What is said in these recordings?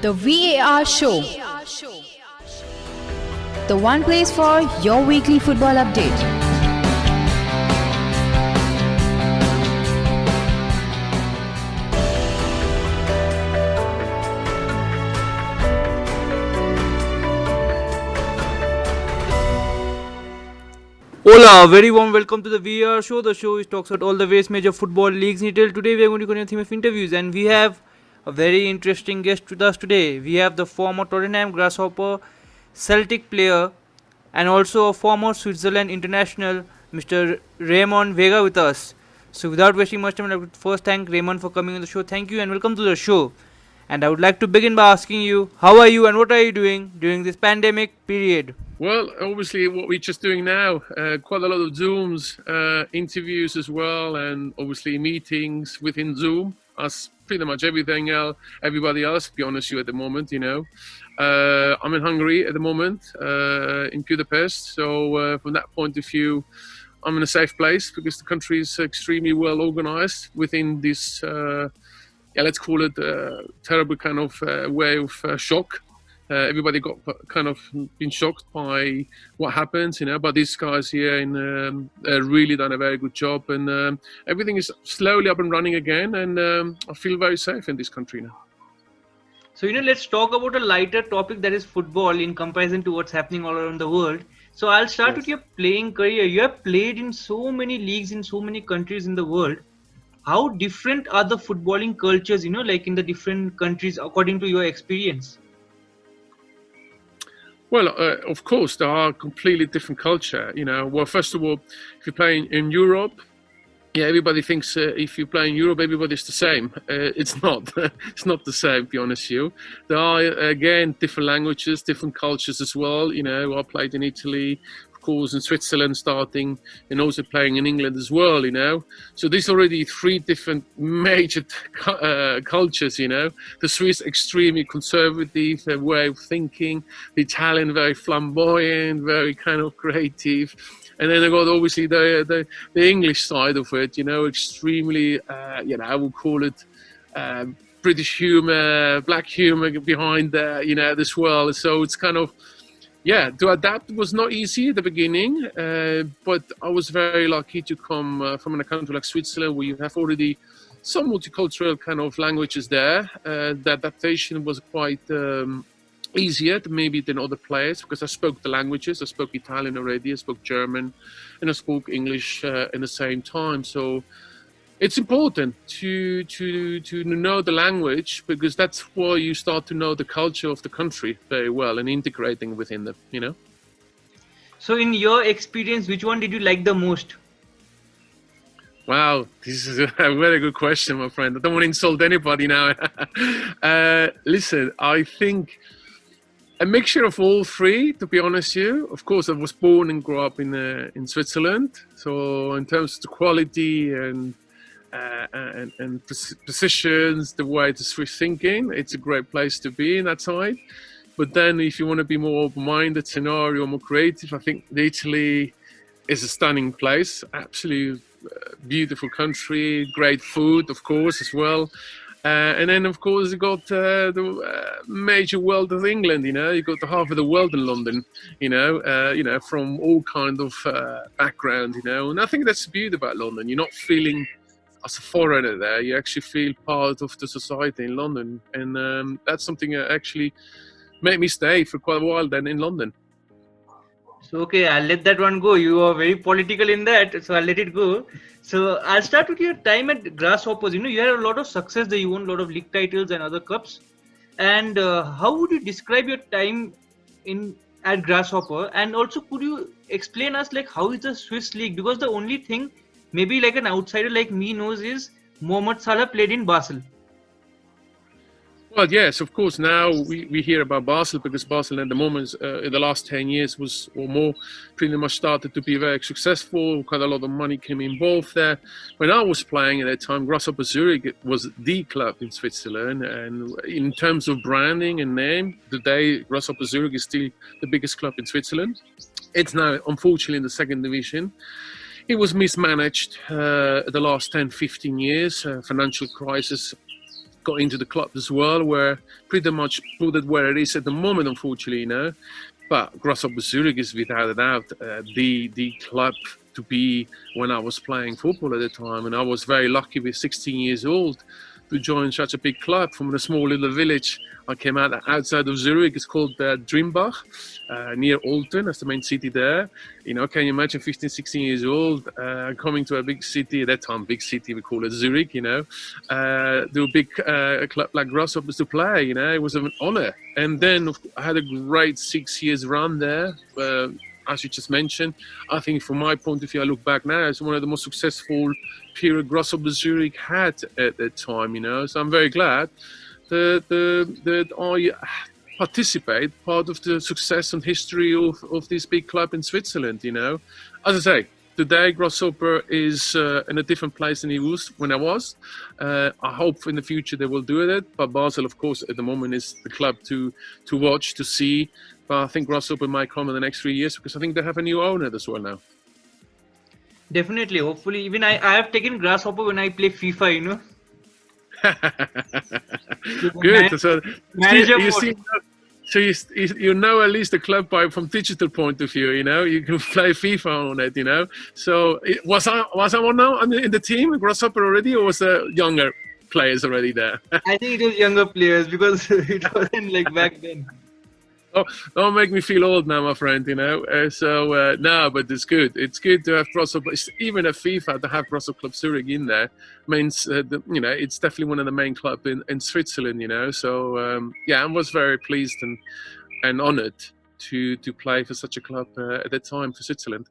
The VAR Show. The one place for your weekly football update. Hola, very warm welcome to the VAR show. The show which talks about all the various major football leagues in detail. Today we are going to continue the theme of interviews, and we have a very interesting guest with us today. We have the former Tottenham Grasshopper Celtic player and also a former Switzerland international, Mr. Ramon Vega, with us. So without wasting much time, I would first thank Ramon for coming on the show. Thank you and welcome to the show. And I would like to begin by asking you, how are you and what are you doing during this pandemic period? Well, obviously, what we're just doing now, quite a lot of Zooms, interviews as well, and obviously meetings within Zoom, as pretty much everything else, everybody else, to be honest with you, at the moment, you know. I'm in Hungary at the moment, in Budapest, so from that point of view, I'm in a safe place because the country is extremely well organized within this, let's call it terrible kind of way of shock. Everybody got kind of been shocked by what happens, you know, but these guys here really done a very good job, and everything is slowly up and running again, and I feel very safe in this country now. So, let's talk about a lighter topic, that is football, in comparison to what's happening all around the world. So I'll start with your playing career. You have played in so many leagues in so many countries in the world. How different are the footballing cultures, like in the different countries according to your experience? Well, of course, there are completely different culture. Well, first of all, if you play in Europe, everybody thinks if you play in Europe, everybody's the same. It's not. It's not the same, to be honest with you. There are, again, different languages, different cultures as well. I played in Italy, of course, in Switzerland starting, and also playing in England as well, So there's already three different major cultures, The Swiss, extremely conservative way of thinking. The Italian, very flamboyant, very kind of creative. And then I got obviously the English side of it, extremely, I would call it British humor, black humor behind there, as well. So it's kind of, to adapt was not easy at the beginning, but I was very lucky to come from a country like Switzerland, where you have already some multicultural kind of languages there. The adaptation was quite easier maybe than other players, because I spoke the languages. I spoke Italian already, I spoke German, and I spoke English in the same time. So it's important to know the language, because that's where you start to know the culture of the country very well and integrating within them, So in your experience, which one did you like the most? Wow, this is a very good question, my friend. I don't want to insult anybody now. Listen, I think a mixture of all three, to be honest with you. Of course, I was born and grew up in Switzerland. So in terms of the quality and positions, the way the Swiss thinking, it's a great place to be in that side. But then if you want to be more open-minded, scenario, more creative, I think Italy is a stunning place. Absolutely beautiful country, great food, of course, as well. And then, of course, you got the major world of England, You got the half of the world in London, from all kind of background, And I think that's the beauty about London. You're not feeling as a foreigner there. You actually feel part of the society in London. And that's something that actually made me stay for quite a while then in London. So, okay, I'll let that one go. You are very political in that, so I'll let it go. So I'll start with your time at Grasshoppers. You had a lot of success there. You won a lot of league titles and other cups. And how would you describe your time at Grasshopper? And also, could you explain us how is the Swiss league? Because the only thing maybe like an outsider like me knows is Mohamed Salah played in Basel. Well, yes, of course. Now we hear about Basel, because Basel at the moment, in the last 10 years was or more, pretty much started to be very successful. Quite a lot of money came involved there. When I was playing at that time, Grasshopper Zürich was the club in Switzerland. And in terms of branding and name, today Grasshopper Zürich is still the biggest club in Switzerland. It's now, unfortunately, in the second division. It was mismanaged the last 10, 15 years, financial crisis got into the club as well, where pretty much put it where it is at the moment, unfortunately, But Grasshoppers Zürich is without a doubt the club to be when I was playing football at the time. And I was very lucky with 16 years old to join such a big club from a small little village. I came out outside of Zurich. It's called Trimbach, near Olten. That's the main city there. Can you imagine 15, 16 years old coming to a big city? At that time, big city, we call it Zurich, do a big club like Grasshoppers to play, It was an honor. And then I had a great 6 years run there. As you just mentioned, I think from my point of view, I look back now, it's one of the most successful period Grasshoppers Zurich had at that time, So I'm very glad that I participate part of the success and history of this big club in Switzerland, As I say, today Grasshopper is in a different place than he was when I was. I hope in the future they will do it, but Basel, of course, at the moment is the club to watch, to see. But I think Grasshopper might come in the next 3 years because I think they have a new owner as well now. Definitely, hopefully. Even I have taken Grasshopper when I play FIFA, Good. So manager you know at least the club from digital point of view, you can play FIFA on it, So was I now in the team, Grasshopper already, or was there younger players already there? I think it was younger players because it wasn't like back then. Oh, don't make me feel old now, my friend, No, but it's good. It's good to have Grasshopper, even at FIFA, to have Grasshopper Club Zurich in there means, it's definitely one of the main clubs in Switzerland, So, I was very pleased and honored to play for such a club at that time for Switzerland.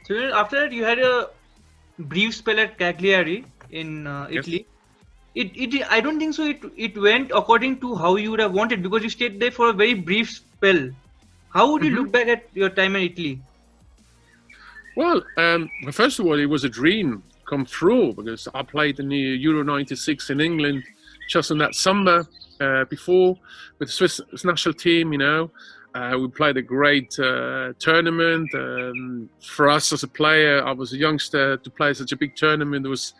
So after that, you had a brief spell at Cagliari in Italy. I don't think so. It went according to how you would have wanted because you stayed there for a very brief spell. How would you look back at your time in Italy? Well, first of all, it was a dream come true because I played in the Euro '96 in England just in that summer before with the Swiss national team. We played a great tournament. For us as a player, I was a youngster to play such a big tournament. It was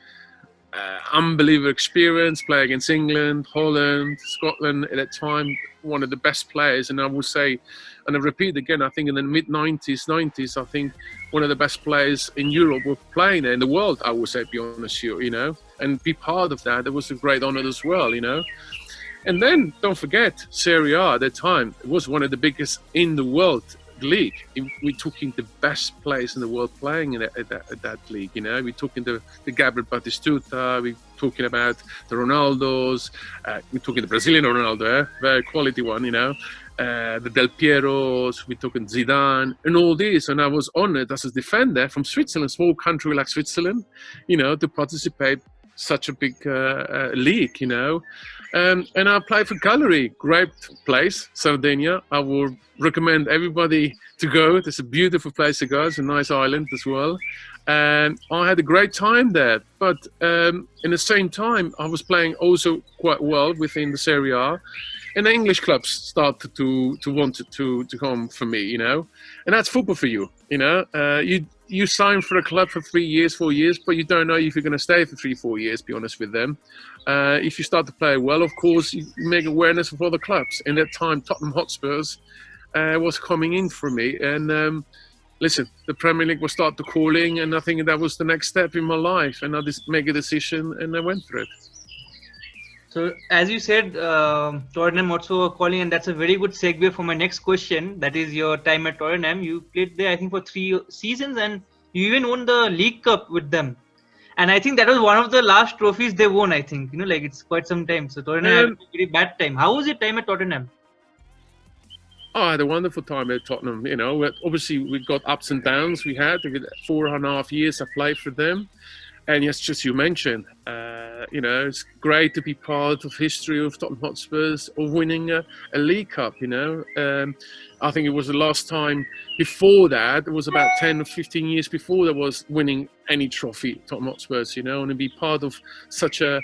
unbelievable experience, play against England, Holland, Scotland at that time, one of the best players. And I will say, and I repeat again, I think in the mid-90s, I think one of the best players in Europe were playing there, in the world, I would say, be honest with you, and be part of that. It was a great honor as well, And then, don't forget, Serie A at that time, it was one of the biggest in the world league. We took in the best players in the world playing at that league. We took in the Gabriel Batistuta. We talking about the Ronaldos. We took in the Brazilian Ronaldo, very quality one. The Del Pieros. We took in Zidane and all this. And I was honored as a defender from Switzerland, small country like Switzerland, to participate such a big league. And I applied for Cagliari, great place, Sardinia. I would recommend everybody to go. It's a beautiful place to go. It's a nice island as well. And I had a great time there. But in the same time, I was playing also quite well within the Serie A. And the English clubs started to want to come for me, And that's football for you, You sign for a club for 3 years, 4 years, but you don't know if you're going to stay for 3, 4 years, be honest with them. If you start to play well, of course, you make awareness of other clubs. In that time, Tottenham Hotspurs was coming in for me. And listen, the Premier League will start to calling, and I think that was the next step in my life. And I just make a decision, and I went for it. So, as you said, Tottenham Hotspur were calling, and that's a very good segue for my next question. That is your time at Tottenham. You played there, I think, for 3 seasons, and you even won the League Cup with them. And I think that was one of the last trophies they won, I think. It's quite some time. So, Tottenham had a very bad time. How was your time at Tottenham? I had a wonderful time at Tottenham. Obviously, we got ups and downs. We had 4.5 years I played for them. And yes, just you mentioned, it's great to be part of history of Tottenham Hotspurs of winning a League Cup, I think it was the last time before that, it was about 10 or 15 years before there was winning any trophy, Tottenham Hotspurs, and to be part of such a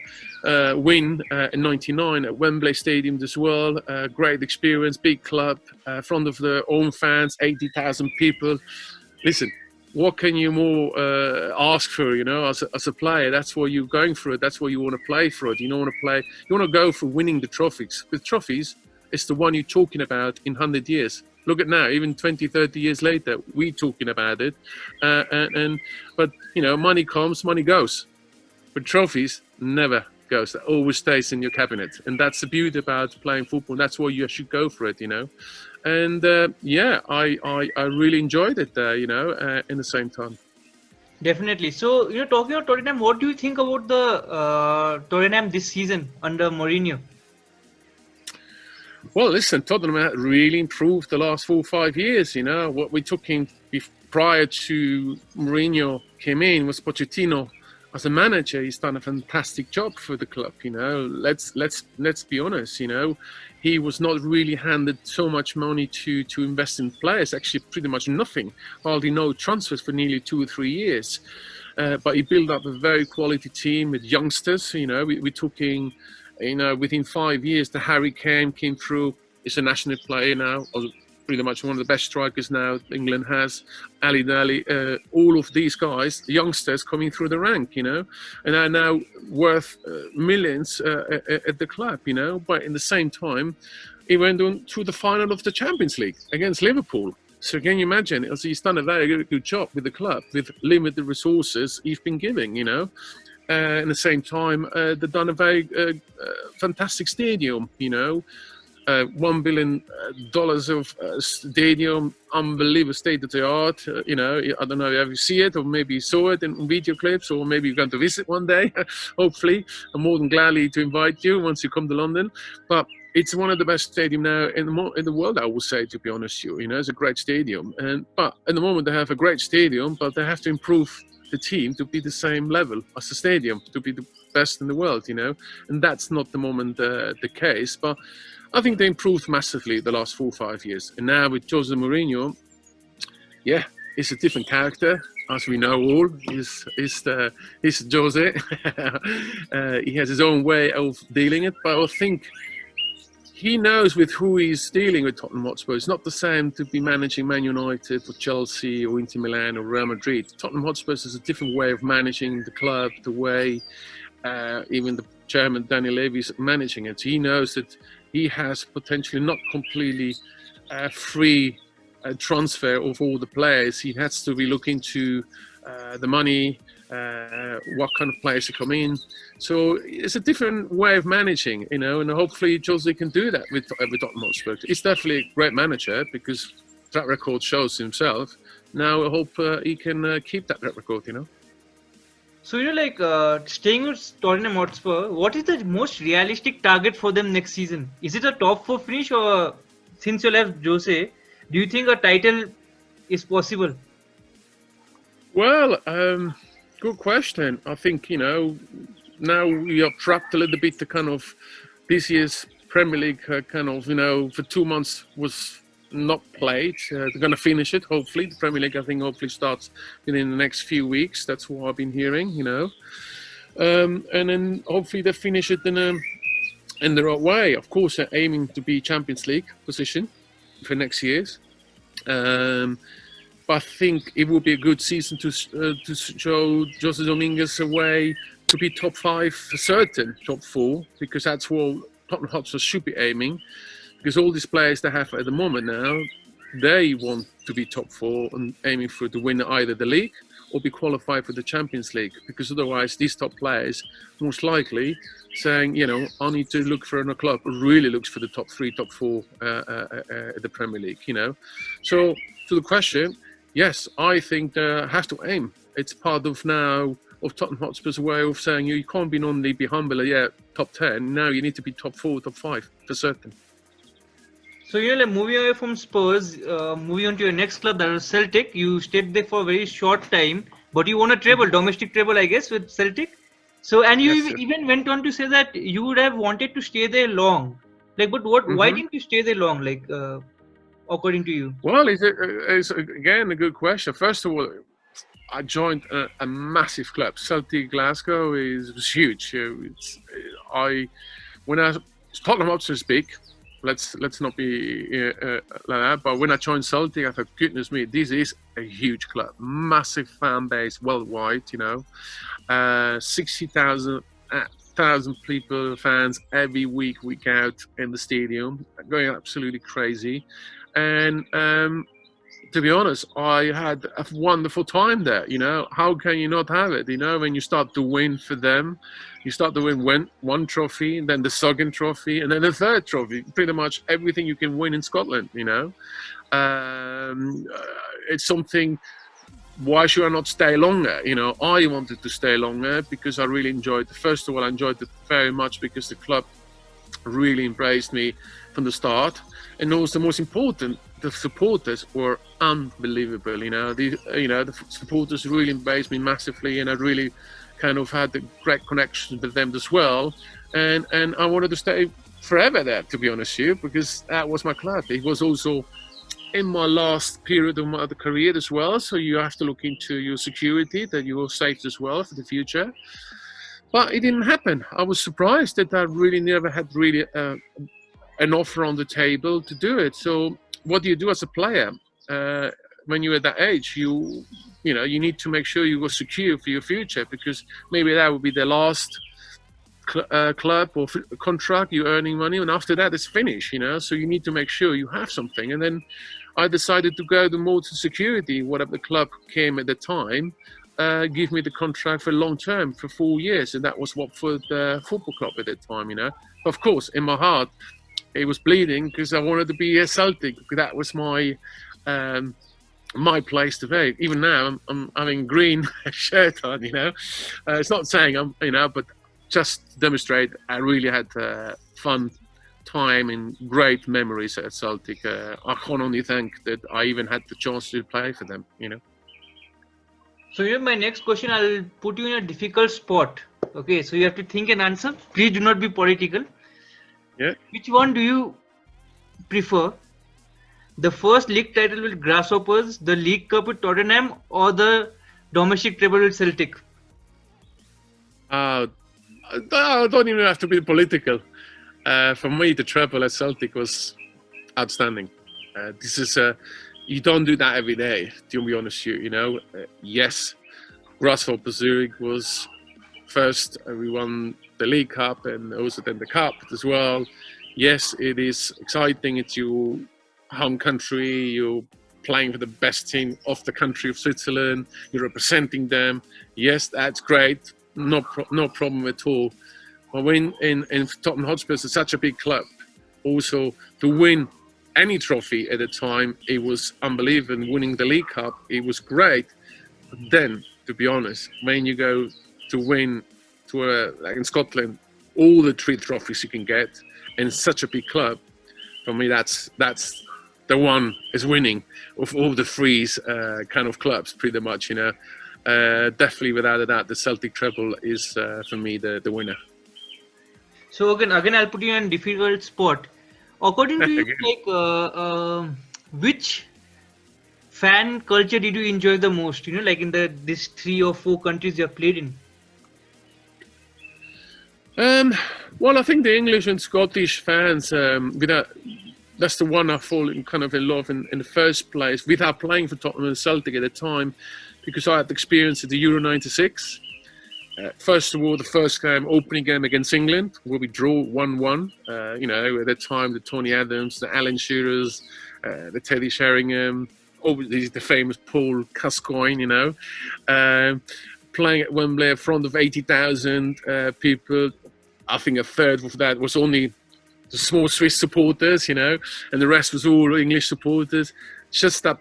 win in 99 at Wembley Stadium as well. Great experience, big club, front of their own fans, 80,000 people. Listen, what can you more ask for? As a player, that's what you're going for it. That's what you want to play for it. You don't want to play. You want to go for winning the trophies. With trophies, it's the one you're talking about in 100 years. Look at now, even 20, 30 years later, we're talking about it. But money comes, money goes. But trophies never goes. That always stays in your cabinet, and that's the beauty about playing football. That's why you should go for it. And I really enjoyed it there. In the same time. Definitely. So, talking about Tottenham, what do you think about the Tottenham this season under Mourinho? Well, listen, Tottenham really improved the last 4 or 5 years. What we took in prior to Mourinho came in was Pochettino. As a manager, he's done a fantastic job for the club. Let's be honest. He was not really handed so much money to invest in players. Actually, pretty much nothing. Hardly no transfers for nearly 2 or 3 years. But he built up a very quality team with youngsters. We're talking. Within 5 years, the Harry Kane came through. He's a national player now, pretty much one of the best strikers now England has. Ali Dali, all of these guys, the youngsters coming through the rank, and are now worth millions at the club, But in the same time, he went on to the final of the Champions League against Liverpool. So can you imagine? He's done a very good job with the club, with limited resources he's been giving, at the same time, they've done a very fantastic stadium, $1 billion of stadium, unbelievable state of the art. I don't know if you see it or maybe you saw it in video clips, or maybe you're going to visit one day. Hopefully, I'm more than gladly to invite you once you come to London. But it's one of the best stadiums now in the world, I would say, to be honest with you. It's a great stadium, but at the moment they have a great stadium, but they have to improve the team to be the same level as the stadium, to be the best in the world, and that's not the moment the case. But I think they improved massively the last 4 or 5 years. And now with Jose Mourinho, he's a different character, as we know all. He's Jose. He has his own way of dealing it, but I think he knows with who he's dealing with. Tottenham Hotspur. It's not the same to be managing Man United or Chelsea or Inter Milan or Real Madrid. Tottenham Hotspur is a different way of managing the club, the way even the chairman, Daniel Levy, is managing it. He knows that he has potentially not completely free transfer of all the players. He has to be looking to the money, what kind of players to come in. So it's a different way of managing, and hopefully Jose can do that with Tottenham Hotspur. He's definitely a great manager because that record shows himself. Now I hope he can keep that record, So, staying with Tottenham Hotspur, what is the most realistic target for them next season? Is it a top 4 finish, or since you left Jose, do you think a title is possible? Well, good question. I think, now we are trapped a little bit to kind of this year's Premier League for 2 months was not played. They're going to finish it, hopefully. The Premier League, I think, hopefully starts within the next few weeks. That's what I've been hearing, And then hopefully they finish it in the right way. Of course, they're aiming to be Champions League position for next year's. But I think it would be a good season to show Jose Dominguez a way to be top 5 for certain, top 4, because that's what Tottenham Hotspur should be aiming. Because all these players they have at the moment now, they want to be top 4 and aiming for to win either the league or be qualified for the Champions League. Because otherwise, these top players most likely saying, I need to look for a club who really looks for the top 3, top 4 at the Premier League. So to the question, yes, I think they have to aim. It's part of now of Tottenham Hotspur's way of saying you can't be only be humble, top 10. Now you need to be top 4, top 5 for certain. So, moving away from Spurs, moving on to your next club, that was Celtic. You stayed there for a very short time, but you won a treble, domestic treble, I guess, with Celtic. So, and you even went on to say that you would have wanted to stay there long. But why didn't you stay there long, according to you? Well, it's again a good question. First of all, I joined a massive club. Celtic Glasgow was huge. Tottenham Hotspur is big. Let's not be like that. But when I joined Celtic, I thought, goodness me, this is a huge club, massive fan base worldwide. 60,000 people, fans every week out in the stadium, going absolutely crazy. And to be honest, I had a wonderful time there. How can you not have it? When you start to win for them, you start to win one trophy, and then the second trophy, and then the third trophy. Pretty much everything you can win in Scotland. It's something. Why should I not stay longer? I wanted to stay longer because I really enjoyed it. First of all, I enjoyed it very much because the club really embraced me from the start, and also most important, the supporters were unbelievable. The supporters really embraced me massively, and I really kind of had a great connection with them as well. And I wanted to stay forever there, to be honest with you, because that was my club. It was also in my last period of my career as well, so you have to look into your security, that you are safe as well for the future. But it didn't happen. I was surprised that I really never had really an offer on the table to do it. So what do you do as a player when you're at that age? You need to make sure you are secure for your future, because maybe that would be the last club or contract, you're earning money, and after that it's finished. So you need to make sure you have something. And then I decided to go more to security. Whatever the club came at the time, give me the contract for long term for 4 years, and that was Watford Football Club at the time. Of course, in my heart, it was bleeding because I wanted to be a Celtic. That was my place to be. Even now, I'm having green shirt on. It's not saying but just to demonstrate, I really had fun time and great memories at Celtic. I can only thank that I even had the chance to play for them. So my next question, I'll put you in a difficult spot. Okay, so you have to think and answer. Please do not be political. Yeah. Which one do you prefer? The first league title with Grasshoppers, the League Cup with Tottenham, or the domestic treble with Celtic? I don't even have to be political. For me, the treble at Celtic was outstanding. This is you don't do that every day, to be honest with you. Yes, Grasshoppers Zürich was first. We won the League Cup and also then the Cup as well. Yes, it is exciting. It's your home country. You're playing for the best team of the country of Switzerland. You're representing them. Yes, that's great. No problem at all. But when in Tottenham Hotspur, it's such a big club. Also, to win any trophy at the time, it was unbelievable. Winning the League Cup, it was great. But then, to be honest, when you go to win like in Scotland, all the 3 trophies you can get in such a big club, for me, that's the one is winning of all the 3 kind of clubs, pretty much. Definitely, without a doubt, the Celtic treble is for me the winner. So again, I'll put you in a difficult spot. According to you, which fan culture did you enjoy the most? Like in these 3 or 4 countries you have played in. Well, I think the English and Scottish fans, that's the one I fall kind of in love in the first place, without playing for Tottenham and Celtic at the time, because I had experience at the Euro 96. First of all, the first opening game against England, where we draw 1-1. At that time, the Tony Adams, the Alan Shearers, the Teddy Sheringham, obviously the famous Paul Gascoigne, playing at Wembley in front of 80,000 people. I think a third of that was only the small Swiss supporters, and the rest was all English supporters. Just that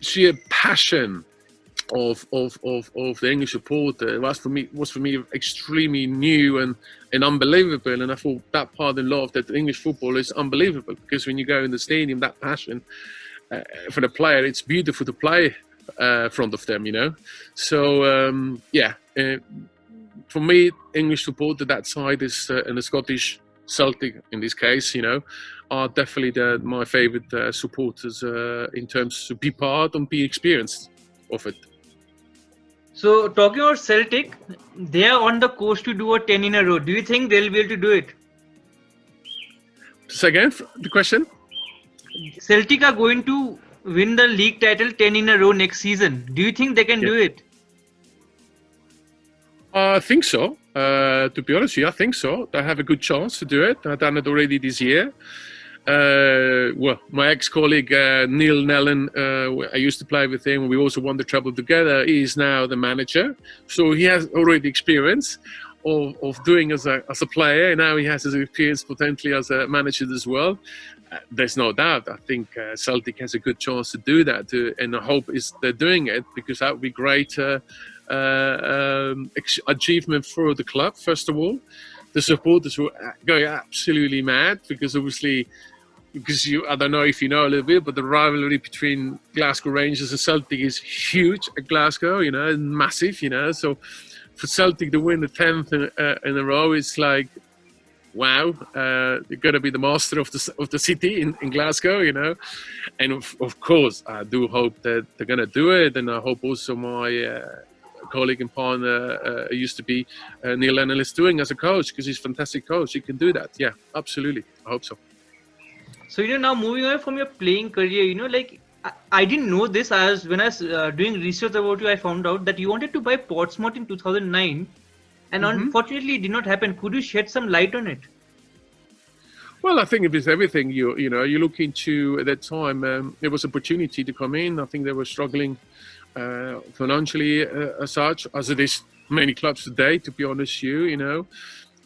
sheer passion of the English supporter was for me extremely new and unbelievable. And I thought that part in love that English football is unbelievable, because when you go in the stadium, that passion for the player, it's beautiful to play in front of them, So for me, English supporter that side is and the Scottish Celtic in this case, are definitely my favourite supporters in terms to be part and be experienced of it. So talking about Celtic, they are on the course to do a 10 in a row. Do you think they'll be able to do it? Say again, the question? Celtic are going to win the league title 10 in a row next season. Do you think they can do it? I think so. To be honest with you, I think so. They have a good chance to do it. I've done it already this year. Well, my ex-colleague Neil Nellen, I used to play with him. We also won the treble together. He is now the manager, so he has already experience of doing as a player. And now he has his experience potentially as a manager as well. There's no doubt. I think Celtic has a good chance to do that, and I hope they're doing it, because that would be great achievement for the club. First of all, the supporters were going absolutely mad, because obviously. Because I don't know if you know a little bit, but the rivalry between Glasgow Rangers and Celtic is huge at Glasgow, massive, So for Celtic to win the 10th in a row, it's like, wow, you're going to be the master of the city in Glasgow, And of course, I do hope that they're going to do it. And I hope also my colleague and partner used to be Neil Lennon is doing as a coach, because he's a fantastic coach. He can do that. Yeah, absolutely. I hope so. So, now moving away from your playing career, I didn't know this. When I was doing research about you, I found out that you wanted to buy Portsmouth in 2009, and unfortunately it did not happen. Could you shed some light on it? Well, I think it is everything. You look into, at that time, there was opportunity to come in. I think they were struggling financially as such, as it is many clubs today, to be honest with you,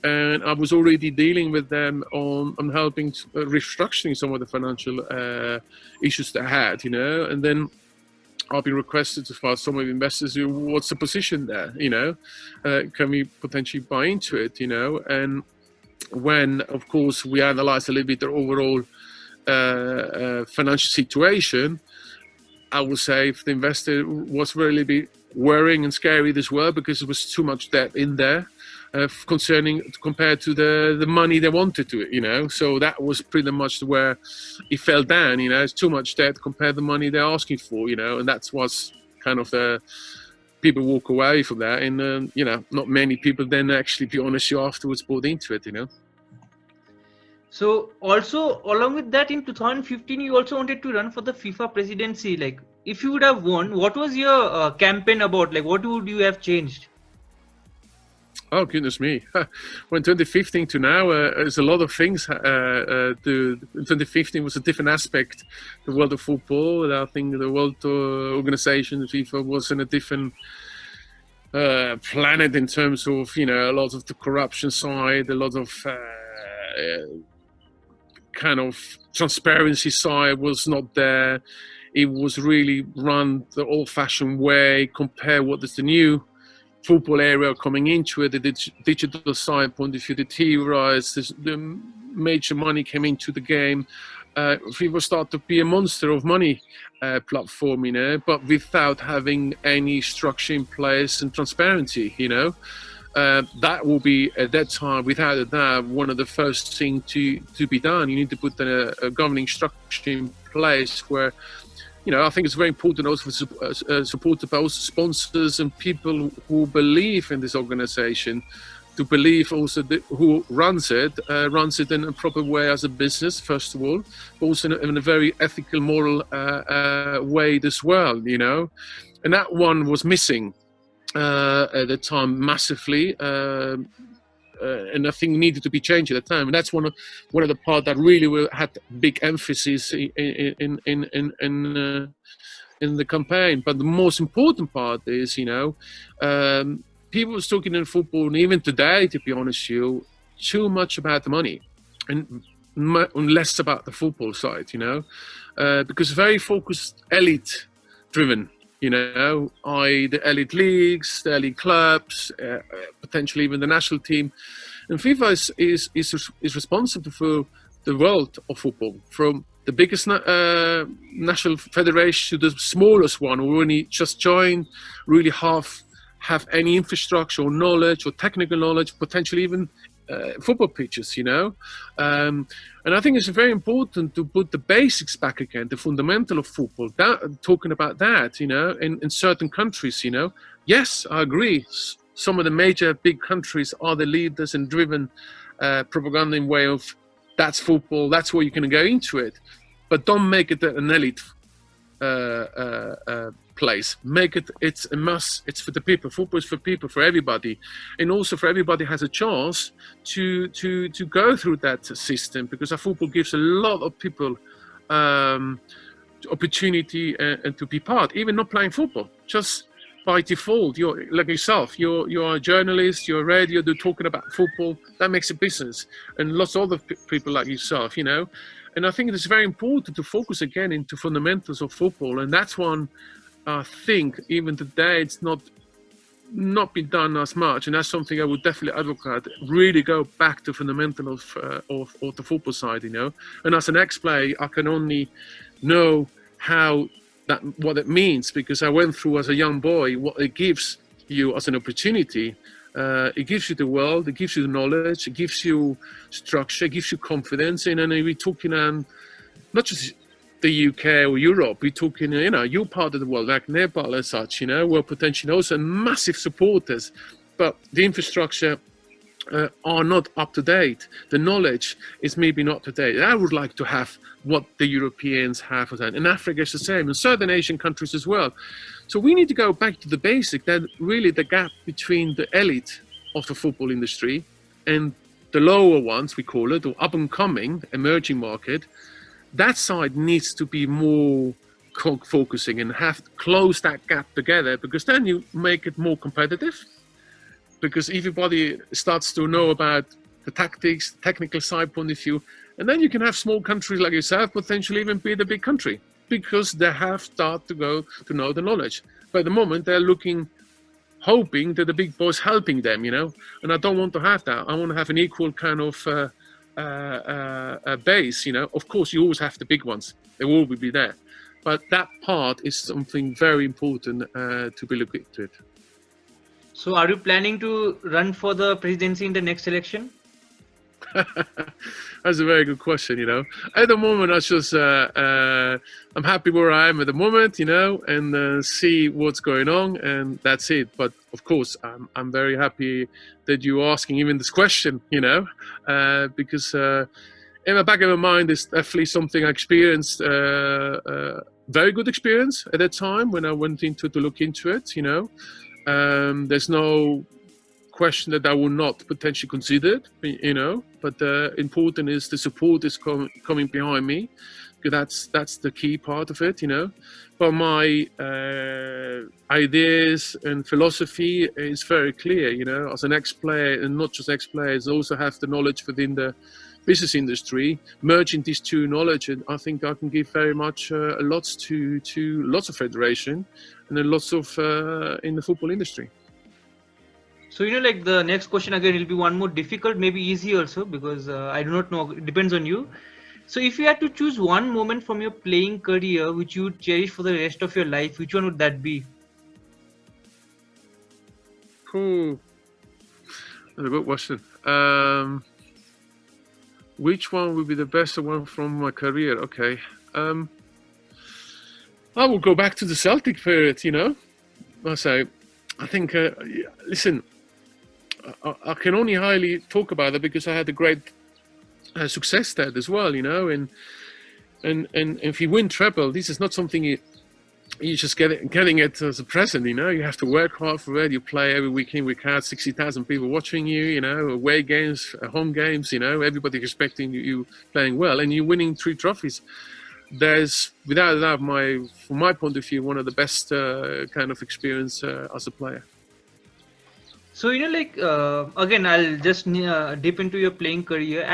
And I was already dealing with them on helping restructuring some of the financial issues they had, And then I've been requested by some of the investors, what's the position there, Can we potentially buy into it, And when, of course, we analysed a little bit the overall financial situation, I would say if the investor was really be worrying and scary as well, because there was too much debt in there. Compared to the money they wanted to it, So that was pretty much where it fell down, It's too much debt compared to the money they're asking for, And that's what's kind of the people walk away from that, and not many people then actually, be honest, afterwards bought into it, So also along with that, in 2015, you also wanted to run for the FIFA presidency. Like, if you would have won, what was your campaign about? Like, what would you have changed? Oh, goodness me. When 2015 to now, there's a lot of things. 2015 was a different aspect, the world of football. I think the world organization, FIFA, was in a different planet in terms of, a lot of the corruption side, a lot of kind of transparency side was not there. It was really run the old-fashioned way, compare what is the new football area coming into it, the digital side point of view deteriorized, the major money came into the game. FIFA started to be a monster of money platform, but without having any structure in place and transparency, that will be, at that time, without a doubt, one of the first things to be done. You need to put a governing structure in place where, I think it's very important also for supported by also sponsors and people who believe in this organization, to believe also who runs it in a proper way as a business, first of all, but also in a very ethical, moral way as well, And that one was missing at the time massively. And I think needed to be changed at the time, and that's one of the part that really had big emphasis in the campaign. But the most important part is, people was talking in football, and even today, to be honest with you, too much about the money and less about the football side, because very focused, elite driven. The elite leagues, the elite clubs, potentially even the national team. And FIFA is responsible for the world of football, from the biggest national federation to the smallest one, who only just joined, really have any infrastructure or knowledge or technical knowledge, potentially even football pitches, and I think it's very important to put the basics back again, the fundamental of football. Talking about that, in certain countries, yes, I agree. Some of the major big countries are the leaders and driven propaganda in way of that's football. That's where you can go into it, but don't make it an elite place. Make it, it's a must. It's for the people. Football is for people, for everybody, and also for everybody has a chance to go through that system, because football gives a lot of people opportunity and to be part, even not playing football, just by default. You're like yourself, you're a journalist, you're a radio, you're talking about football. That makes a business, and lots of other people like yourself, you know. And I think it's very important to focus again into fundamentals of football, and that's one I think even today it's not been done as much, and that's something I would definitely advocate. Really go back to fundamentals of the football side, you know. And as an ex-player, I can only know what it means, because I went through as a young boy what it gives you as an opportunity. It gives you the world, it gives you the knowledge, it gives you structure, it gives you confidence. And then we're talking not just the UK or Europe, we're talking, you know, you're part of the world, like Nepal as such, you know, we're potentially also massive supporters, but the infrastructure are not up to date. The knowledge is maybe not up to date. I would like to have what the Europeans have, and Africa is the same, and certain Asian countries as well. So we need to go back to the basic, that really the gap between the elite of the football industry and the lower ones, we call it, or up and coming emerging market. That side needs to be more focusing and have to close that gap together, because then you make it more competitive, because everybody starts to know about the tactics, technical side point of view, and then you can have small countries like yourself potentially even be the big country, because they have started to go to know the knowledge. But at the moment they're hoping that the big boys helping them, you know, and I don't want to have that. I want to have an equal kind of base, you know. Of course you always have the big ones, they will always be there, but that part is something very important to be looked into it. So are you planning to run for the presidency in the next election? That's a very good question, you know. At the moment, I just I'm happy where I am at the moment, you know, and see what's going on, and that's it. But of course, I'm very happy that you're asking even this question, you know, because in the back of my mind, it's definitely something I experienced, very good experience at that time when I went to look into it, you know. There's no question that I will not potentially consider it, you know, but important is the support is coming behind me, because that's the key part of it, you know. But my ideas and philosophy is very clear, you know, as an ex-player, and not just ex-players, also have the knowledge within the business industry, merging these two knowledge, and I think I can give very much lots to lots of federation and then lots of in the football industry. So, you know, like the next question again will be one more difficult, maybe easy also, because I do not know, it depends on you. So if you had to choose one moment from your playing career which you would cherish for the rest of your life, which one would that be? Cool. That's a good question. Which one would be the best one from my career? Okay. I will go back to the Celtic period, you know. I think, listen, I can only highly talk about it because I had a great success there as well, you know. And if you win treble, this is not something you just getting it as a present, you know. You have to work hard for it. You play every week in, week out, 60,000 people watching you, you know, away games, home games, you know, everybody expecting you playing well, and you're winning 3 trophies. There's, without a doubt, from my point of view, one of the best kind of experience as a player. So, you know, like, again, I'll just dip into your playing career.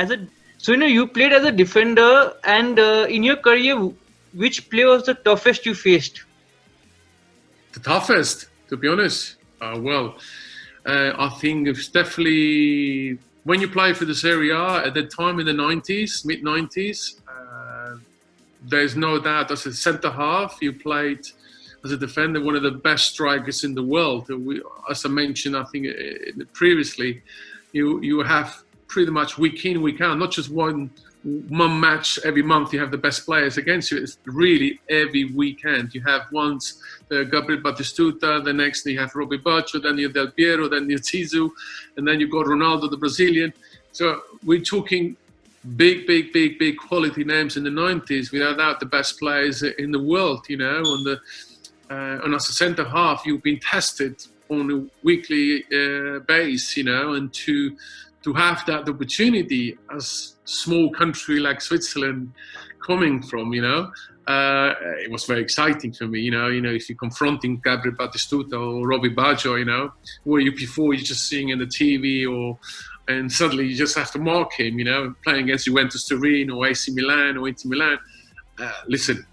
So, you know, you played as a defender, and in your career, which player was the toughest you faced? The toughest, to be honest? I think it's definitely when you play for the Serie A at the time in the 90s, mid-90s, there's no doubt as a centre half, you played as a defender, one of the best strikers in the world. As I mentioned, I think previously, you have pretty much week in, week out, not just one match every month you have the best players against you. It's really every weekend. You have once Gabriel Batistuta, the next you have Robbie Baccio, then you have Del Piero, then you have Zizou, and then you got Ronaldo, the Brazilian. So we're talking big quality names in the 90s, without doubt the best players in the world, you know, and as a centre half, you've been tested on a weekly base, you know, and to have that opportunity as small country like Switzerland coming from, you know, it was very exciting for me, you know, if you're confronting Gabriel Batistuta or Robbie Baggio, you know, where you before you're just seeing in the TV and suddenly you just have to mark him, you know, playing against Juventus Turin or AC Milan or Inter Milan. Listen,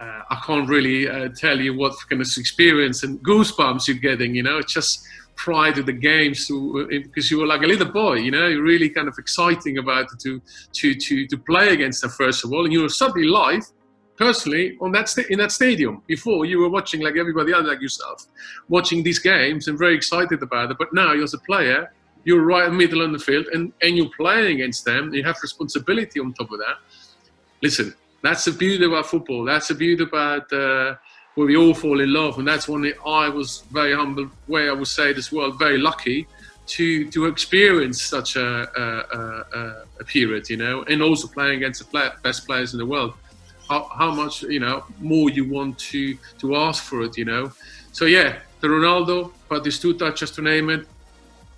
I can't really tell you what kind of experience and goosebumps you're getting, you know, it's just pride of the games because you were like a little boy, you know, you're really kind of exciting about it to play against them first of all, and you were suddenly live, personally, in that stadium. Before you were watching like everybody else, like yourself, watching these games and very excited about it. But now, you as a player, you're right in the middle on the field and you're playing against them. You have responsibility on top of that. Listen, that's the beauty about football. That's the beauty about where we all fall in love. And that's one that I was very humble, way I would say it as well, very lucky to experience such a period, you know, and also playing against the best players in the world. How much, you know, more you want to ask for it, you know. So yeah, the Ronaldo, Batistuta, just to name it,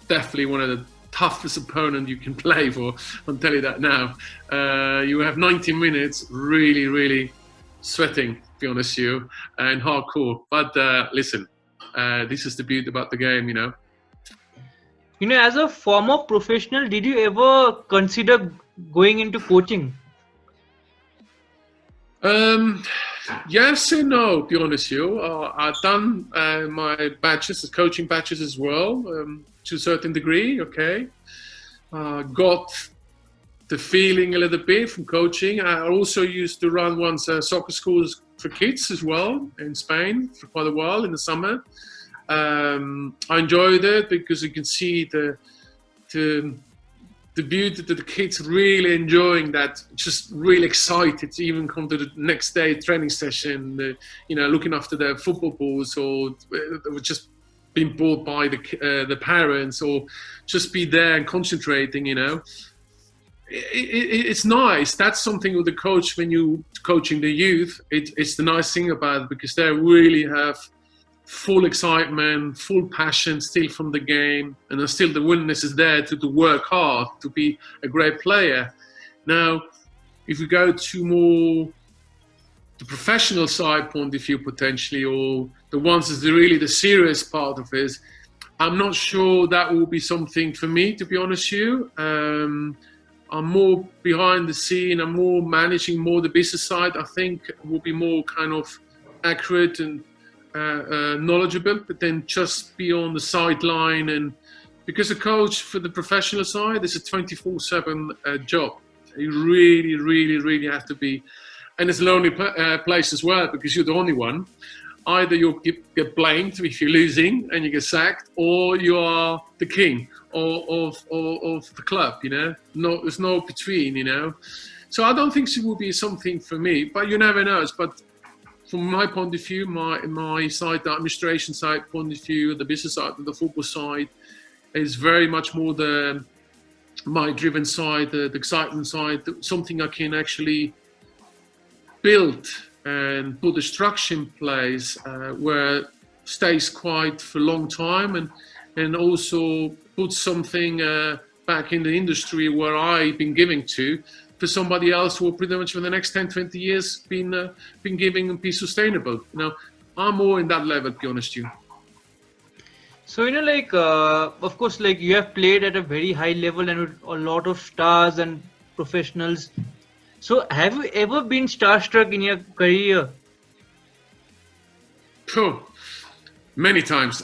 definitely one of the toughest opponent you can play for. I'll tell you that now. You have 90 minutes, really sweating, to be honest with you, and hardcore. But listen, this is the beauty about the game, you know. You know, as a former professional, did you ever consider going into coaching? Yes and no, to be honest with you. I've done my coaching badges as well, to a certain degree, okay. Got the feeling a little bit from coaching. I also used to run once soccer schools for kids as well in Spain for quite a while in the summer. I enjoyed it because you can see the beauty that the kids really enjoying that, just really excited to even come to the next day training session, you know, looking after their football balls, or just being bought by the parents, or just be there and concentrating, you know. It's nice. That's something with the coach when you coaching the youth. It's the nice thing about it, because they really have full excitement, full passion still from the game, and then still the willingness is there to work hard, to be a great player. Now, if we go to more the professional side point of view potentially, or the ones that's really the serious part of it, I'm not sure that will be something for me, to be honest with you. I'm more behind the scene, I'm more managing more the business side. I think will be more kind of accurate and knowledgeable, but then just be on the sideline. And because a coach for the professional side is a 24/7 job, you really have to be, and it's a lonely place as well, because you're the only one. Either you get blamed if you're losing and you get sacked, or you are the king of the club, you know. No, there's no between, you know. So I don't think it will be something for me, but you never know. But from my point of view, my side, the administration side point of view, the business side, the football side, is very much more my driven side, the excitement side, something I can actually build and put a structure in place where stays quiet for a long time, and also put something back in the industry where I've been giving to, for somebody else who will pretty much for the next 10, 20 years been giving and be sustainable. You know, I'm more in that level, to be honest with you. So, you know, like, of course, like you have played at a very high level and with a lot of stars and professionals. So have you ever been starstruck in your career? Oh, many times.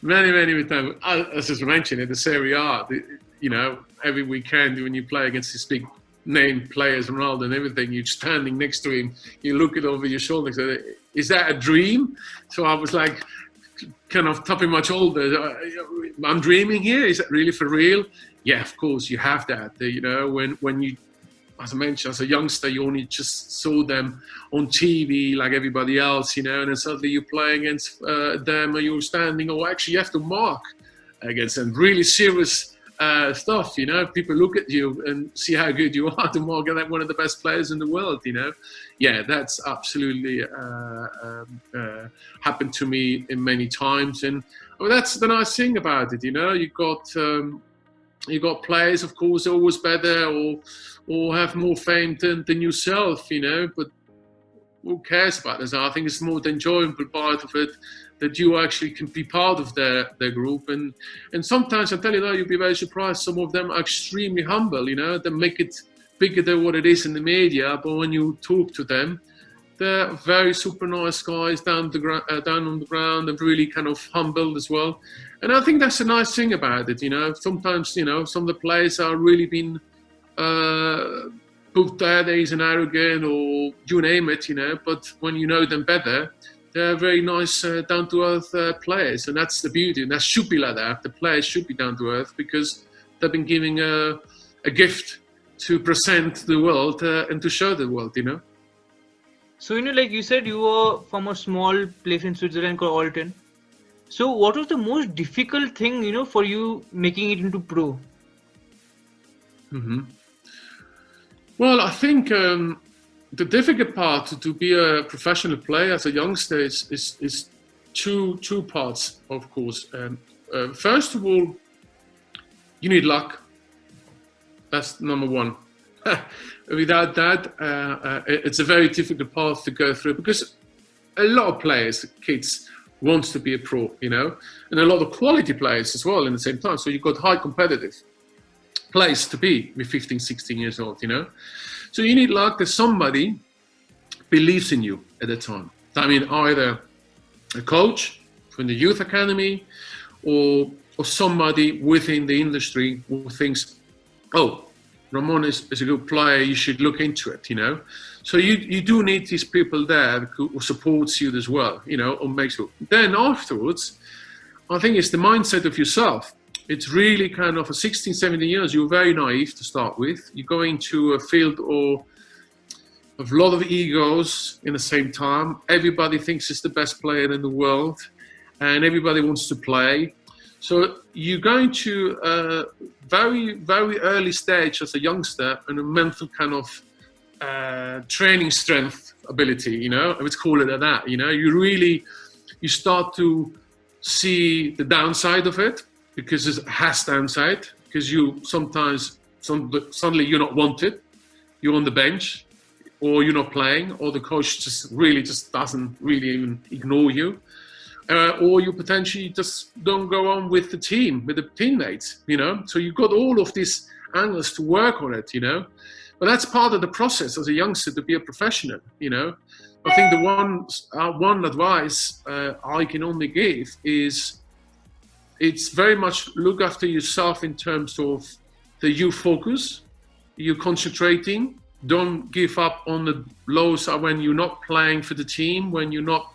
many times. As I mentioned, in the Serie A, you know, every weekend when you play against these big name players, Ronaldo and everything, you're standing next to him, you look it over your shoulder and say, is that a dream? So I was like, kind of tapping my shoulder, I'm dreaming here? Is that really for real? Yeah, of course, you have that. You know, when you, as I mentioned, as a youngster, you only just saw them on TV like everybody else, you know, and then suddenly you're playing against them, and you're standing, or actually you have to mark against them. Really serious stuff. People look at you and see how good you are to mark that one of the best players in the world. Yeah, that's absolutely happened to me in many times, and that's the nice thing about it. You got players, of course, always better or have more fame than yourself. But who cares about this? I think it's more the enjoyable part of it, that you actually can be part of their group. And sometimes, I tell you, you'll be very surprised, some of them are extremely humble, they make it bigger than what it is in the media, but when you talk to them, they're very super nice guys down on the ground, and really kind of humble as well. And I think that's a nice thing about it. Sometimes, some of the players are really been put there that he's an arrogant or you name it, but when you know them better, they're very nice, down-to-earth players, and that's the beauty, and that should be like that. The players should be down-to-earth because they've been giving a gift to present to the world and to show the world, So, like you said, you were from a small place in Switzerland called Olten. So, what was the most difficult thing, for you making it into pro? Mm-hmm. Well, I think the difficult part to be a professional player as a youngster is two parts, of course. First of all, you need luck. That's number one. Without that, it's a very difficult path to go through, because a lot of players, kids, wants to be a pro, and a lot of quality players as well in the same time. So you've got high competitive place to be with 15, 16 years old, So you need luck that somebody believes in you at the time. I mean, either a coach from the youth academy or somebody within the industry who thinks, oh, Ramon is a good player, you should look into it, So you do need these people there who supports you as well, or makes you. Then afterwards, I think it's the mindset of yourself. It's really kind of 16, 17 years, you're very naive to start with. You go into a field of a lot of egos in the same time. Everybody thinks it's the best player in the world, and everybody wants to play. So you go into a very, very early stage as a youngster and a mental kind of training strength ability, let's call it that, you start to see the downside of it, because it has downside, because you suddenly you're not wanted, you're on the bench, or you're not playing, or the coach just doesn't really even ignore you. Or you potentially just don't go on with the team, with the teammates, So you've got all of these angles to work on it, But that's part of the process as a youngster to be a professional, I think the one advice I can only give is it's very much look after yourself in terms of the you focus, you're concentrating, don't give up on the lows when you're not playing for the team, when you're not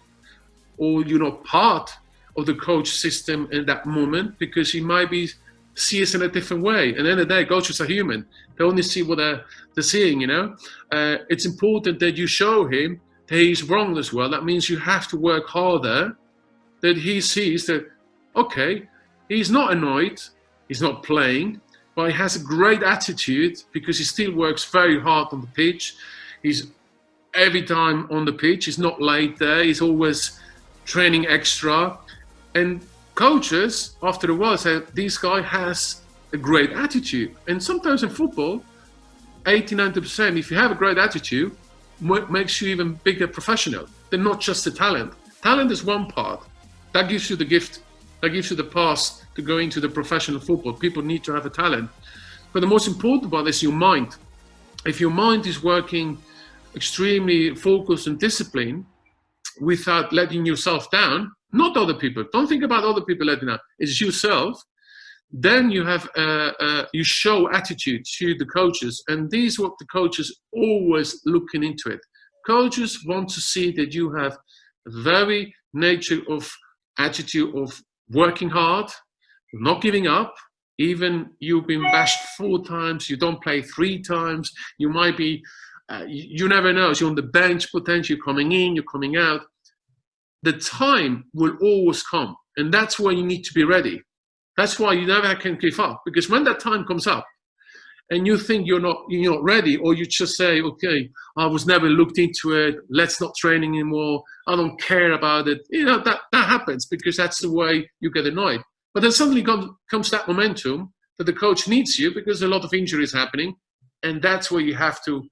part of the coach system in that moment, because he might see us in a different way. And at the end of the day, coaches are human. They only see what they're seeing, It's important that you show him that he's wrong as well. That means you have to work harder, that he sees that, okay, he's not annoyed, he's not playing, but he has a great attitude because he still works very hard on the pitch. He's every time on the pitch, he's not late there, he's always training extra. And coaches, after a while, say, this guy has a great attitude. And sometimes in football, 80-90%, if you have a great attitude, makes you even bigger professional. They're not just the talent. Talent is one part. That gives you the gift. That gives you the pass to go into the professional football. People need to have a talent. But the most important part is your mind. If your mind is working extremely focused and disciplined without letting yourself down, not other people. Don't think about other people letting down. It's yourself. Then you have you show attitude to the coaches, and these are what the coaches always looking into it. Coaches want to see that you have a very nature of attitude of working hard, not giving up. Even you've been bashed 4 times, you don't play 3 times. You might be, you never know. So you're on the bench, potentially you're coming in, you're coming out. The time will always come, and that's where you need to be ready. That's why you never can give up, because when that time comes up and you think you're not ready, or you just say, okay, I was never looked into it, let's not train anymore, I don't care about it. That happens, because that's the way you get annoyed. But then suddenly comes that momentum that the coach needs you, because a lot of injuries happening, and that's where you have to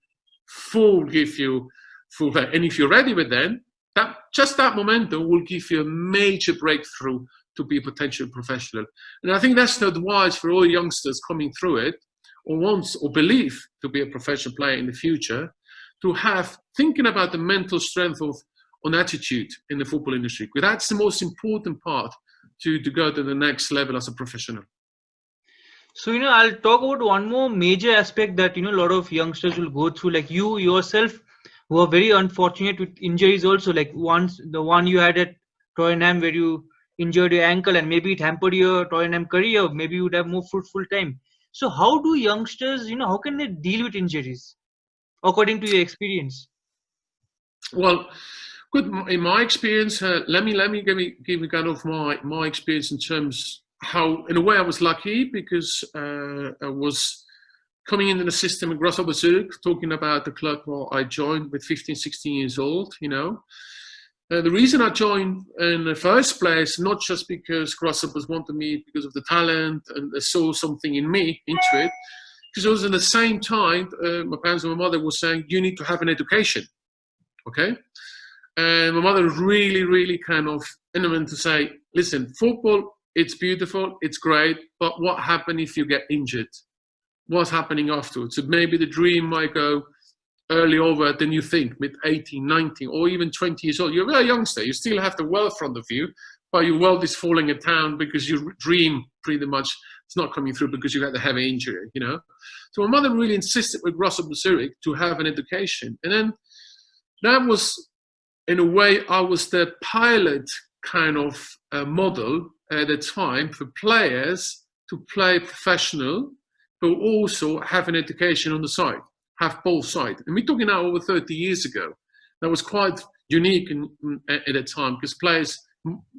give you full. And if you're ready with that momentum will give you a major breakthrough to be a potential professional. And I think that's the advice for all youngsters coming through it, or wants or believe to be a professional player in the future, to have thinking about the mental strength on attitude in the football industry. Because that's the most important part to go to the next level as a professional. So, I'll talk about one more major aspect that, a lot of youngsters will go through, like you yourself, who are very unfortunate with injuries also, like the one you had at Tottenham where you injured your ankle and maybe it hampered your Tottenham career, maybe you would have more fruitful time. So how do youngsters, how can they deal with injuries according to your experience? Well, good. In my experience, let me give you kind of my experience in terms how, in a way, I was lucky, because I was coming into the system at Grasshoppers Zürich, talking about the club where I joined with 15, 16 years old, The reason I joined in the first place, not just because Grasshoppers wanted me because of the talent and they saw something in me into it, because it was at the same time, my parents and my mother were saying, you need to have an education, okay? And my mother was really, really kind of adamant to say, listen, football, it's beautiful, it's great, but what happens if you get injured? What's happening afterwards? So maybe the dream might go early over than you think, with 18, 19, or even 20 years old. You're a very youngster. You still have the world in front of you, but your world is falling down because your dream pretty much is not coming through because you had a heavy injury, So my mother really insisted with Grasshoppers Zürich to have an education. And then that was, in a way, I was the pilot kind of model at the time for players to play professional, but also have an education on the side. Have both sides. And we're talking now over 30 years ago. That was quite unique at the time, because players,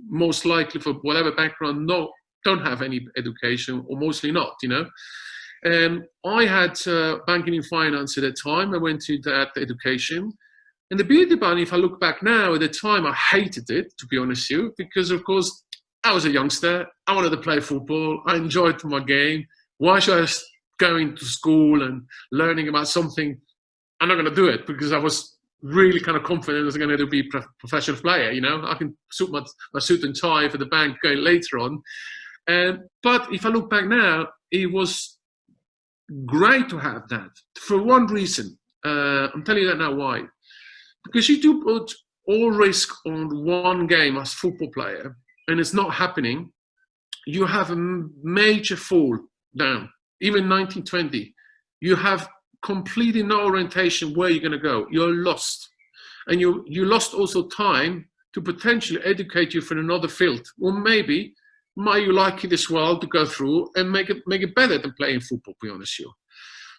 most likely for whatever background, don't have any education, or mostly not, I had banking and finance at the time. I went to that education. And the beauty about it, if I look back now, at the time I hated it, to be honest with you, because of course I was a youngster. I wanted to play football. I enjoyed my game. Why should I going to school and learning about something? I'm not going to do it, because I was really kind of confident I was going to be a professional player. I can suit my suit and tie for the bank going later on. But if I look back now, it was great to have that for one reason. I'm telling you that now why. Because you do put all risk on one game as a football player, and it's not happening, you have a major fall down. Even 1920, you have completely no orientation where you're going to go. You're lost. And you lost also time to potentially educate you for another field. Or maybe might you like it as well to go through and make it better than playing football, to be honest with you.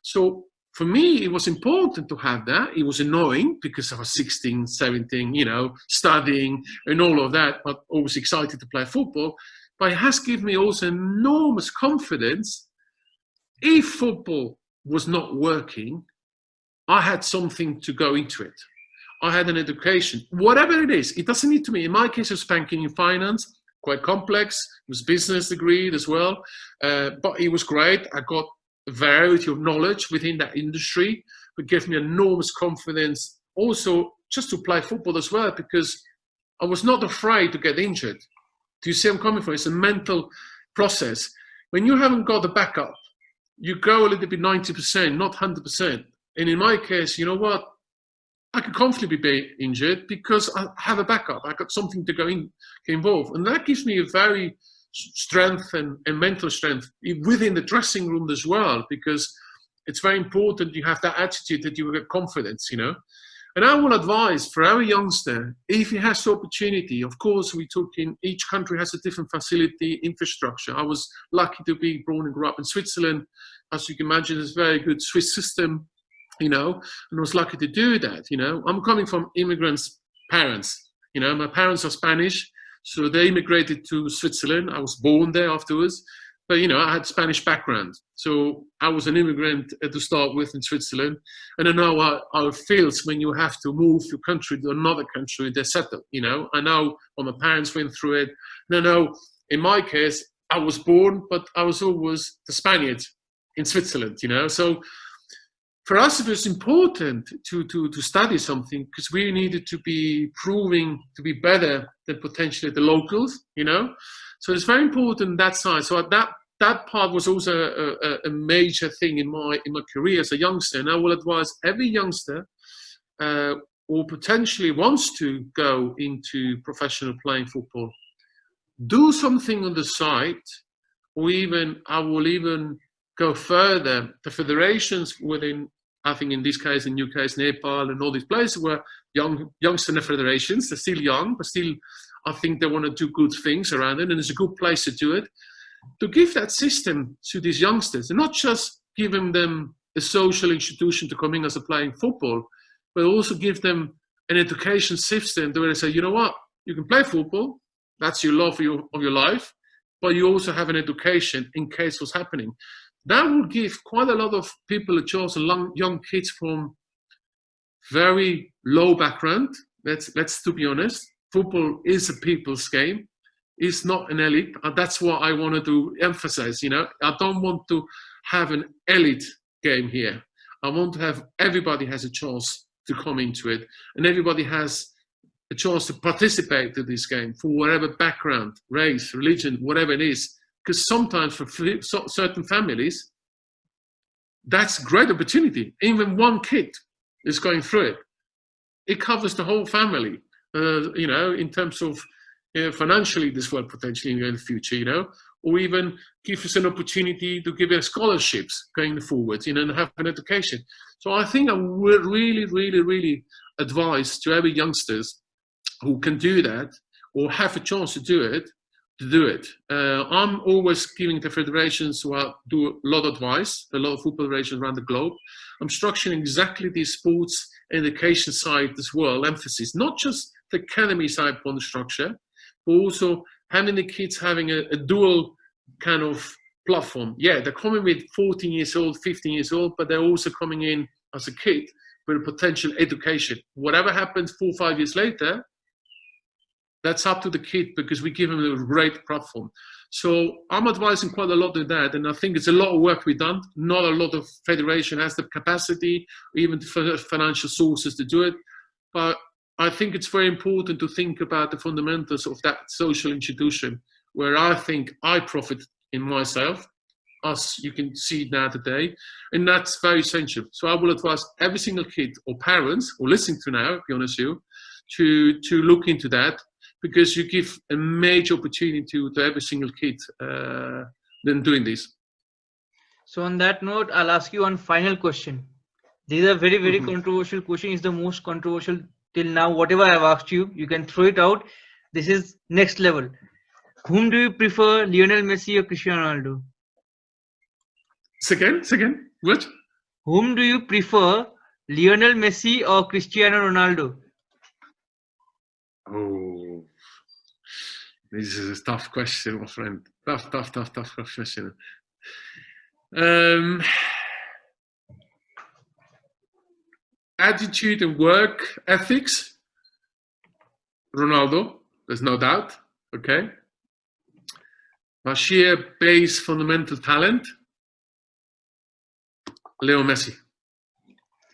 So for me, it was important to have that. It was annoying because I was 16, 17, studying and all of that, but always excited to play football. But it has given me also enormous confidence. If football was not working, I had something to go into it. I had an education, whatever it is. It doesn't need to be. In my case, it was banking and finance, quite complex. It was business degree as well, but it was great. I got a variety of knowledge within that industry, but gave me enormous confidence. Also, just to play football as well, because I was not afraid to get injured. Do you see where I'm coming from? It's a mental process. When you haven't got the backup, you go a little bit 90%, not 100%. And in my case, you know what? I could comfortably be injured because I have a backup. I got something to get involved. And that gives me a very strength and mental strength within the dressing room as well, because it's very important you have that attitude that you get confidence, And I will advise for our youngster, if he has the opportunity, of course, each country has a different facility, infrastructure. I was lucky to be born and grew up in Switzerland. As you can imagine, there's a very good Swiss system, and I was lucky to do that, I'm coming from immigrants' parents, my parents are Spanish, So they immigrated to Switzerland. I was born there afterwards. But, I had Spanish background. So I was an immigrant to start with in Switzerland. And I know how it feels when you have to move your country to another country, they're settled, I know when my parents went through it. And I know, in my case, I was born, but I was always the Spaniard in Switzerland, So for us, it was important to study something because we needed to be proving to be better than potentially the locals, So it's very important that side. So that part was also a major thing in my career as a youngster. And I will advise every youngster who potentially wants to go into professional playing football, do something on the side, or I will even go further. The federations within, I think in this case, in UK, Nepal, and all these places were youngster federations. They're still young, but still, I think they want to do good things around it, and it's a good place to do it. To give that system to these youngsters, and not just giving them a social institution to come in as a playing football, but also give them an education system where they say, you know what, you can play football, that's your love of your life, but you also have an education in case what's happening. That will give quite a lot of people a chance, young kids from very low background. Let's to be honest. Football is a people's game. It's not an elite. And that's what I wanted to emphasize. I don't want to have an elite game here. I want to have everybody has a chance to come into it, and everybody has a chance to participate in this game for whatever background, race, religion, whatever it is. Because sometimes for certain families, that's a great opportunity. Even one kid is going through it. It covers the whole family, in terms of financially this will potentially in the future, or even give us an opportunity to give us scholarships going forward, and have an education. So I think I would really, really, really advise to every youngsters who can do that or have a chance to do it, to do it. I'm always giving the federations who do a lot of advice, a lot of football federations around the globe. I'm structuring exactly the sports education side as well, emphasis, not just the academy side on the structure, but also having the kids having a dual kind of platform. Yeah, they're coming with 14 years old, 15 years old, but they're also coming in as a kid with a potential education. Whatever happens 4 or 5 years later, that's up to the kid because we give them a great platform. So I'm advising quite a lot of that, and I think it's a lot of work we've done. Not a lot of federation has the capacity, or even the financial sources to do it. But I think it's very important to think about the fundamentals of that social institution, where I think I profit in myself, as you can see now today, and that's very essential. So I will advise every single kid or parents or listening to now, to be honest with you, to look into that, because you give a major opportunity to every single kid then doing this. So on that note, I'll ask you one final question. This is a very, very controversial question. It's the most controversial till now. Whatever I've asked you, you can throw it out. This is next level. Whom do you prefer, Lionel Messi or Cristiano Ronaldo? Second, what? Whom do you prefer, Lionel Messi or Cristiano Ronaldo? Oh, this is a tough question, my friend. Tough question. Attitude and work ethics, Ronaldo, there's no doubt. Okay. But sheer base fundamental talent, Leo Messi.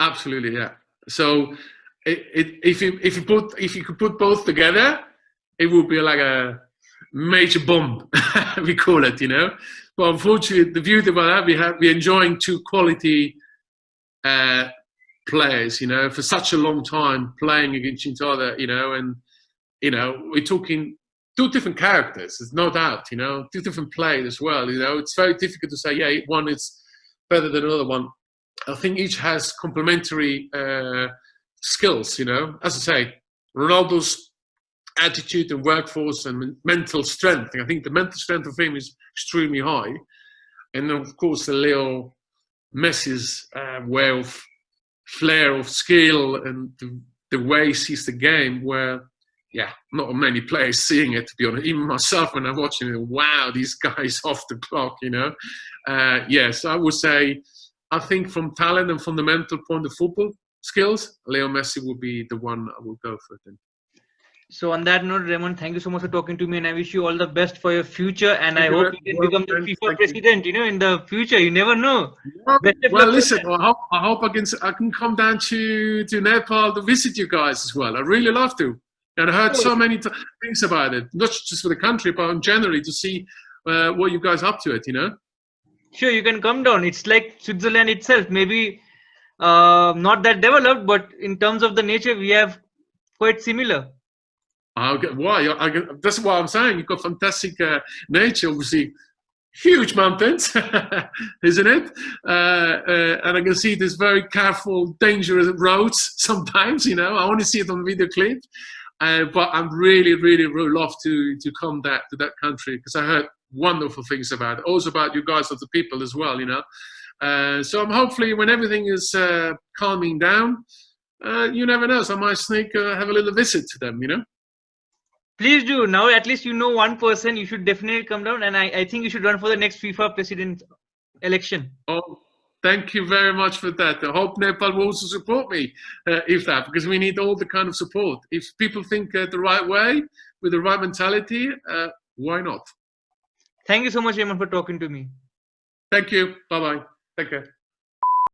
Absolutely, yeah. So if you could put both together, it would be like a major bomb, we call it, But unfortunately, the beauty about that, we're enjoying two quality players, for such a long time playing against each other, and we're talking two different characters. There's no doubt, two different players as well. It's very difficult to say, yeah, one is better than another one. I think each has complementary skills, As I say, Ronaldo's attitude and workforce and mental strength. I think the mental strength of him is extremely high. And of course, the Leo Messi's way of flair of skill and the way he sees the game, where, yeah, not many players seeing it, to be honest. Even myself, when I'm watching it, wow, these guys off the clock, you know. Yes, I would say, I think from talent and fundamental point of football skills, Leo Messi would be the one I would go for. Then. So on that note, Raymond, thank you so much for talking to me, and I wish you all the best for your future. And Thank I you hope very you can much, become the friends. FIFA Thank you. president. In the future, you never know. Well, Best of well, luck. listen. I hope I can come down to Nepal to visit you guys as well. I really love to, and I heard so many things about it, not just for the country, but in generally to see what you guys up to it. You know. Sure, you can come down. It's like Switzerland itself. Maybe not that developed, but in terms of the nature, we have quite similar. Why? That's what I'm saying. You've got fantastic nature, obviously. Huge mountains, isn't it? And I can see this very careful, dangerous roads sometimes. You know, I want to see it on video clip. But I'm really, really, really love to come to that country because I heard wonderful things about it. Also about you guys, of the people as well. You know, so I'm hopefully when everything is calming down, you never know. So I might sneak have a little visit to them. You know. Please do. Now at least you know one person. You should definitely come down, and I think you should run for the next FIFA president election. Oh, thank you very much for that. I hope Nepal will also support me because we need all the kind of support. If people think the right way, with the right mentality, why not? Thank you so much, Raymond, for talking to me. Thank you. Bye-bye. Take care.